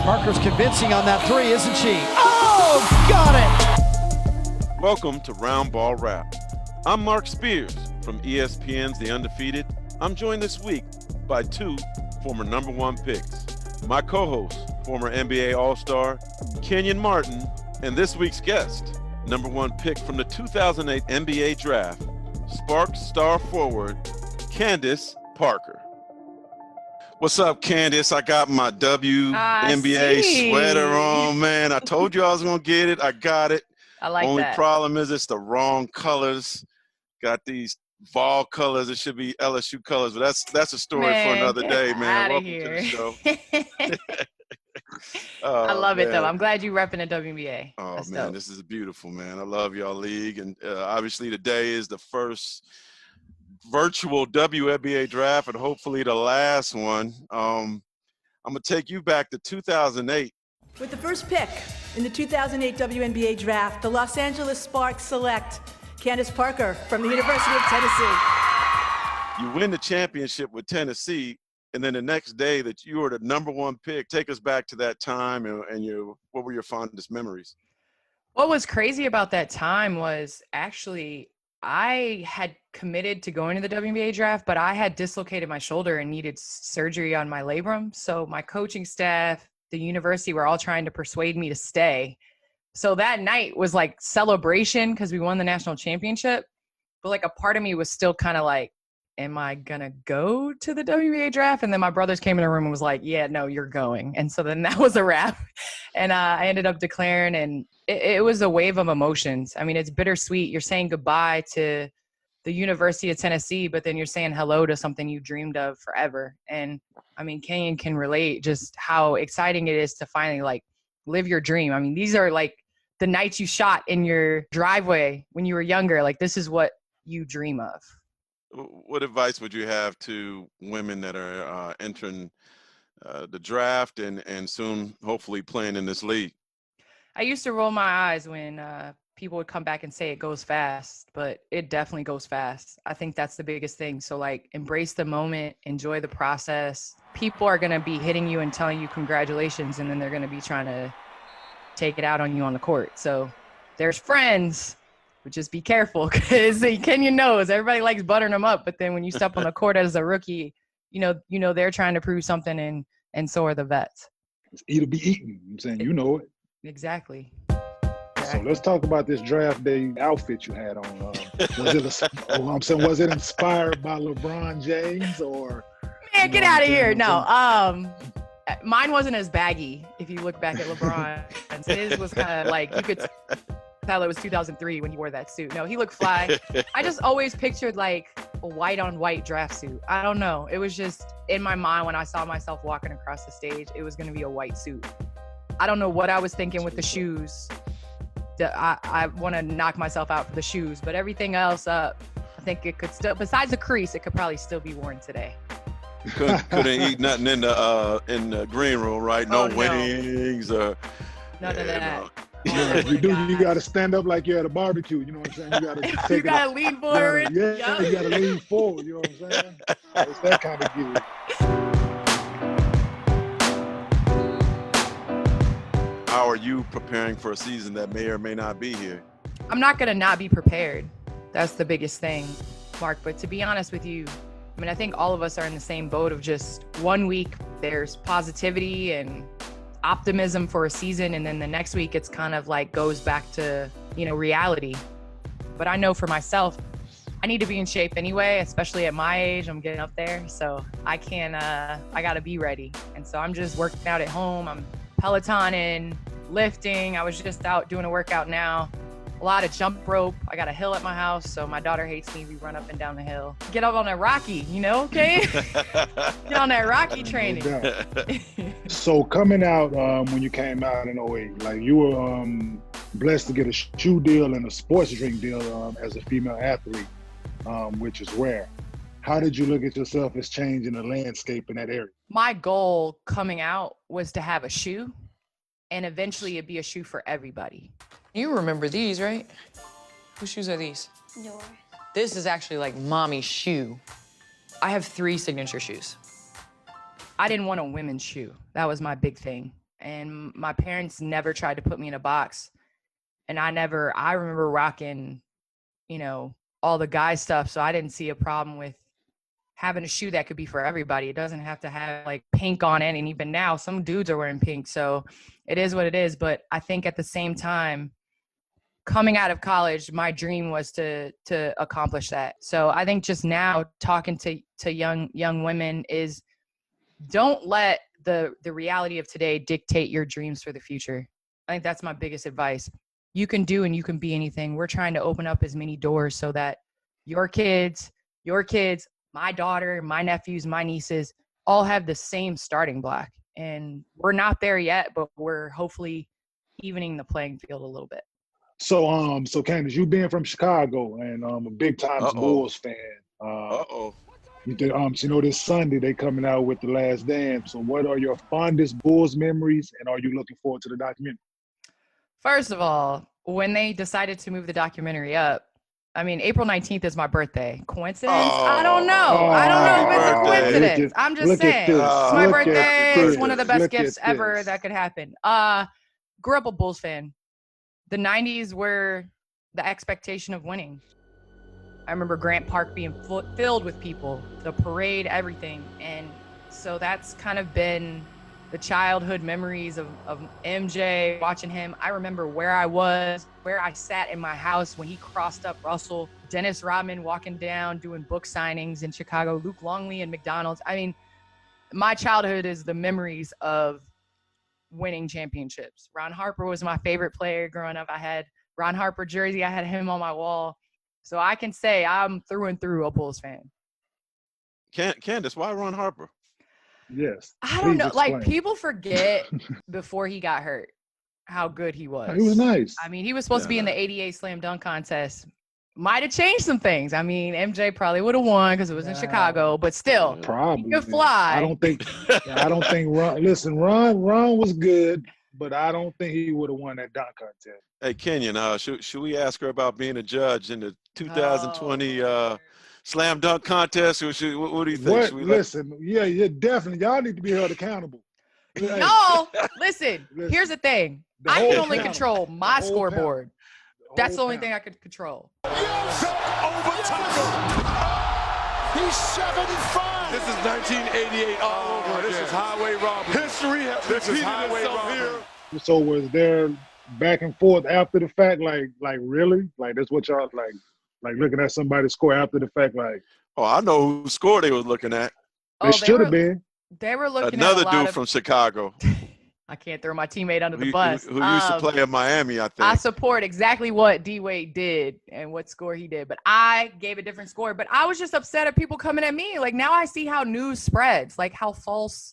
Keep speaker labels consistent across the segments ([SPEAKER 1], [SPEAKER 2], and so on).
[SPEAKER 1] Parker's convincing on that three, isn't she? Oh, got it!
[SPEAKER 2] Welcome to Roundball Rap. I'm Marc Spears from ESPN's The Undefeated. I'm joined this week by two former #1 picks. My co-host, former NBA All-Star Kenyon Martin, and this week's guest, #1 pick from the 2008 NBA Draft, Sparks star forward Candace Parker. What's up, Candace? I got my WNBA sweater on, man. I told you I was going to get it. I got it.
[SPEAKER 3] I like
[SPEAKER 2] Only
[SPEAKER 3] that.
[SPEAKER 2] problem is it's the wrong colors. Got these Vol colors. It should be LSU colors, but that's a story for another day, man. Welcome to the show.
[SPEAKER 3] I love it, though. I'm glad you repping the WNBA.
[SPEAKER 2] Oh,
[SPEAKER 3] that's
[SPEAKER 2] man,
[SPEAKER 3] dope.
[SPEAKER 2] this is beautiful, man. I love y'all league. And obviously today is the first virtual WNBA draft and hopefully the last one. I'm going to take you back to 2008.
[SPEAKER 4] With the first pick in the 2008 WNBA draft, the Los Angeles Sparks select Candace Parker from the University of Tennessee.
[SPEAKER 2] You win the championship with Tennessee, and then the next day that you were the #1 pick. Take us back to that time and what were your fondest memories?
[SPEAKER 3] What was crazy about that time was actually I had committed to going to the WNBA draft, but I had dislocated my shoulder and needed surgery on my labrum. So my coaching staff, the university were all trying to persuade me to stay. So that night was like celebration because we won the national championship. But like a part of me was still kind of like, am I going to go to the WNBA draft? And then my brothers came in the room and was like, yeah, no, you're going. And so then that was a wrap. And I ended up declaring, and it was a wave of emotions. I mean, it's bittersweet. You're saying goodbye to the University of Tennessee, but then you're saying hello to something you dreamed of forever. And I mean, Kenyon can relate just how exciting it is to finally like live your dream. I mean, these are like the nights you shot in your driveway when you were younger. Like, this is what you dream of.
[SPEAKER 2] What advice would you have to women that are entering the draft and soon hopefully playing in this league?
[SPEAKER 3] I used to roll my eyes when people would come back and say it goes fast, but it definitely goes fast. I think that's the biggest thing. So like embrace the moment, enjoy the process. People are going to be hitting you and telling you congratulations, and then they're going to be trying to take it out on you on the court. So there's friends, but just be careful because Kenyon knows everybody likes buttering them up. But then when you step on the court as a rookie, you know they're trying to prove something, and so are the vets.
[SPEAKER 5] It's eat or be eaten. I'm saying, you know it.
[SPEAKER 3] Exactly.
[SPEAKER 5] So let's talk about this draft day outfit you had on. Was it inspired by LeBron James or?
[SPEAKER 3] Man, get out of here! No, mine wasn't as baggy. If you look back at LeBron, his was kind of like you could tell it was 2003 when he wore that suit. No, he looked fly. I just always pictured like a white on white draft suit. I don't know. It was just in my mind when I saw myself walking across the stage, it was going to be a white suit. I don't know what I was thinking with the shoes. I want to knock myself out for the shoes, but everything else up, I think it could still, besides the crease, it could probably still be worn today.
[SPEAKER 2] Couldn't eat nothing in the green room, right? No wings or
[SPEAKER 3] none of that.
[SPEAKER 5] If you do, you got to stand up like you're at a barbecue. You know what I'm saying? You got to
[SPEAKER 3] lean forward.
[SPEAKER 5] You got to lean forward. You know what I'm saying? It's that kind of gig.
[SPEAKER 2] How are you preparing for a season that may or may not be here?
[SPEAKER 3] I'm not going to not be prepared. That's the biggest thing, Mark. But to be honest with you, I mean, I think all of us are in the same boat of just 1 week, there's positivity and optimism for a season. And then the next week, it's kind of like goes back to, reality. But I know for myself, I need to be in shape anyway, especially at my age. I'm getting up there. So I got to be ready. And so I'm just working out at home. I'm Pelotoning, lifting. I was just out doing a workout now. A lot of jump rope. I got a hill at my house, so my daughter hates me. We run up and down the hill. Get up on that Rocky, okay? Get on that Rocky training.
[SPEAKER 5] So coming out, when you came out in 08, like you were blessed to get a shoe deal and a sports drink deal as a female athlete, which is rare. How did you look at yourself as changing the landscape in that area?
[SPEAKER 3] My goal coming out was to have a shoe, and eventually it'd be a shoe for everybody.
[SPEAKER 6] You remember these, right? Whose shoes are these?
[SPEAKER 7] Yours.
[SPEAKER 6] This is actually like mommy's shoe. I have 3 signature shoes.
[SPEAKER 3] I didn't want a women's shoe. That was my big thing. and my parents never tried to put me in a box. And I remember rocking, all the guy stuff. So I didn't see a problem with having a shoe that could be for everybody. It doesn't have to have like pink on it. And even now some dudes are wearing pink. So it is what it is. But I think at the same time, coming out of college, my dream was to accomplish that. So I think just now talking to young women is, don't let the reality of today dictate your dreams for the future. I think that's my biggest advice. You can do and you can be anything. We're trying to open up as many doors so that your kids, my daughter, my nephews, my nieces all have the same starting block. And we're not there yet, but we're hopefully evening the playing field a little bit.
[SPEAKER 5] So Candace, you being from Chicago and a big time Bulls fan. This Sunday they coming out with The Last Dance. So what are your fondest Bulls memories, and are you looking forward to the documentary?
[SPEAKER 3] First of all, when they decided to move the documentary up, April 19th is my birthday. Coincidence? I don't know. I don't know if it's a coincidence. I'm just saying. It's my birthday. It's one of the best gifts ever that could happen. Grew up a Bulls fan. The 90s were the expectation of winning. I remember Grant Park being filled with people, the parade, everything. And so that's kind of been the childhood memories of MJ, watching him. I remember where I sat in my house when he crossed up Russell, Dennis Rodman walking down, doing book signings in Chicago, Luke Longley and McDonald's. My childhood is the memories of winning championships. Ron Harper was my favorite player growing up. I had Ron Harper jersey. I had him on my wall. So I can say I'm through and through a Bulls fan.
[SPEAKER 2] Candace, why Ron Harper?
[SPEAKER 5] Yes.
[SPEAKER 3] I don't know. Explain. Like, people forget before he got hurt how good he was.
[SPEAKER 5] He was nice.
[SPEAKER 3] He was supposed to be in the '88 slam dunk contest. Might have changed some things. MJ probably would have won because it was in Chicago, but still,
[SPEAKER 5] probably
[SPEAKER 3] he could fly.
[SPEAKER 5] I don't think Ron. Listen, Ron was good, but I don't think he would have won that dunk contest.
[SPEAKER 2] Hey, Kenyon, should we ask her about being a judge in the 2020 slam dunk contest? Or what do you think?
[SPEAKER 5] Listen, yeah, definitely. Y'all need to be held accountable.
[SPEAKER 3] No, listen. Here's the thing. I can only control my scoreboard. That's the only thing I could control.
[SPEAKER 7] He's 75.
[SPEAKER 8] This is 1988 all over.
[SPEAKER 7] This is highway robbery.
[SPEAKER 8] History has repeated itself here.
[SPEAKER 5] So was there back and forth after the fact? Like really? Like that's what y'all like looking at somebody score after the fact? Like,
[SPEAKER 2] oh, I know who scored they was looking at.
[SPEAKER 5] They should have been.
[SPEAKER 3] They were looking
[SPEAKER 2] another
[SPEAKER 3] at
[SPEAKER 2] dude from Chicago.
[SPEAKER 3] I can't throw my teammate under the bus.
[SPEAKER 2] Who used to play in Miami, I think.
[SPEAKER 3] I support exactly what D-Wade did and what score he did, but I gave a different score. But I was just upset at people coming at me. Like, now I see how news spreads, like how false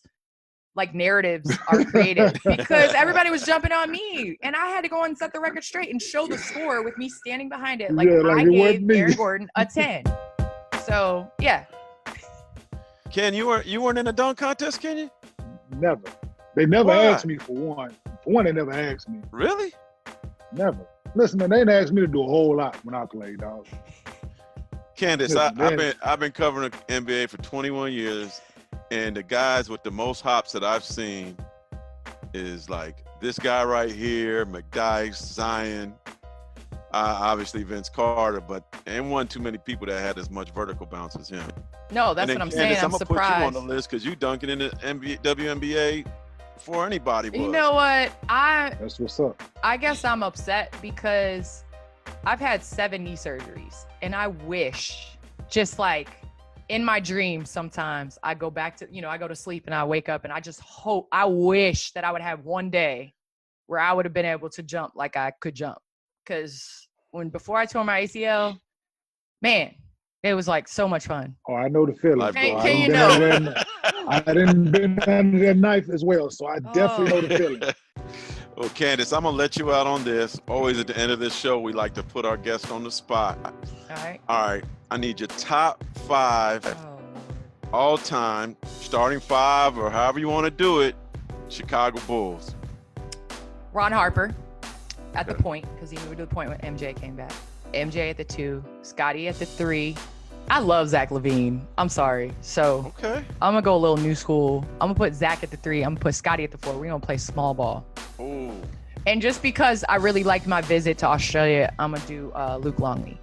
[SPEAKER 3] narratives are created because everybody was jumping on me, and I had to go and set the record straight and show the score with me standing behind it. I gave Aaron Gordon a 10. So yeah.
[SPEAKER 2] Ken, you weren't in a dunk contest, Kenyon?
[SPEAKER 5] Never. They never asked me for one. For one, they never asked me.
[SPEAKER 2] Really?
[SPEAKER 5] Never. Listen, man, they didn't ask me to do a whole lot when I played, dog.
[SPEAKER 2] Candace, I've been covering the NBA for 21 years, and the guys with the most hops that I've seen is like this guy right here, McDyess, Zion, obviously Vince Carter, but there wasn't too many people that had as much vertical bounce as him.
[SPEAKER 3] No, that's what I'm saying. I'm surprised.
[SPEAKER 2] Put you on the list because you dunking in the WNBA before anybody was.
[SPEAKER 3] You know what?
[SPEAKER 5] That's what's up.
[SPEAKER 3] I guess I'm upset because I've had 7 knee surgeries, and I wish, just like in my dreams sometimes, I go back to, I go to sleep and I wake up and I wish that I would have one day where I would have been able to jump like I could jump. Because before I tore my ACL, man, it was like so much fun.
[SPEAKER 5] Oh, I know the feeling.
[SPEAKER 3] Can you know?
[SPEAKER 5] I didn't been under that knife as well, so I definitely know the feeling.
[SPEAKER 2] Well, Candace, I'm gonna let you out on this. Always at the end of this show, we like to put our guests on the spot. All right. I need your top 5 all time, starting 5 or however you want to do it, Chicago Bulls.
[SPEAKER 3] Ron Harper at the point, because he moved to the point when MJ came back. MJ at the 2, Scotty at the 3, I love Zach LaVine. I'm sorry. So
[SPEAKER 2] Okay.
[SPEAKER 3] I'm gonna go a little new school. I'm gonna put Zach at the 3. I'm gonna put Scotty at the 4. We're gonna play small ball.
[SPEAKER 2] Ooh.
[SPEAKER 3] And just because I really liked my visit to Australia, I'm gonna do Luke Longley.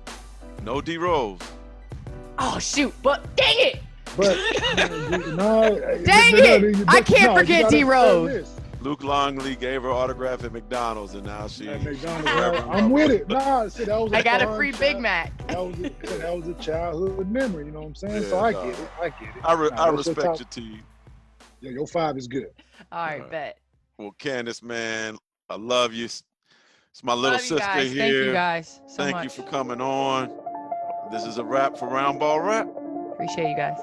[SPEAKER 2] No D Rose.
[SPEAKER 3] Oh shoot! But dang it!
[SPEAKER 5] But no,
[SPEAKER 3] Dang it! I can't forget D Rose.
[SPEAKER 2] Luke Longley gave her autograph at McDonald's, and now she.
[SPEAKER 5] At McDonald's, I'm with it. Nah, see, that was
[SPEAKER 3] I got a free Big Mac.
[SPEAKER 5] That was a childhood memory. You know what I'm saying?
[SPEAKER 2] Yeah,
[SPEAKER 5] so I
[SPEAKER 2] nah.
[SPEAKER 5] get it. I get it.
[SPEAKER 2] I respect your team.
[SPEAKER 5] Yeah, your 5 is good.
[SPEAKER 3] All right, bet.
[SPEAKER 2] Well, Candace, man, I love you. It's my little
[SPEAKER 3] Love
[SPEAKER 2] sister
[SPEAKER 3] you guys.
[SPEAKER 2] here.
[SPEAKER 3] Thank you guys so
[SPEAKER 2] Thank
[SPEAKER 3] much.
[SPEAKER 2] you for coming on. This is a wrap for Roundball Rap.
[SPEAKER 3] Appreciate you guys.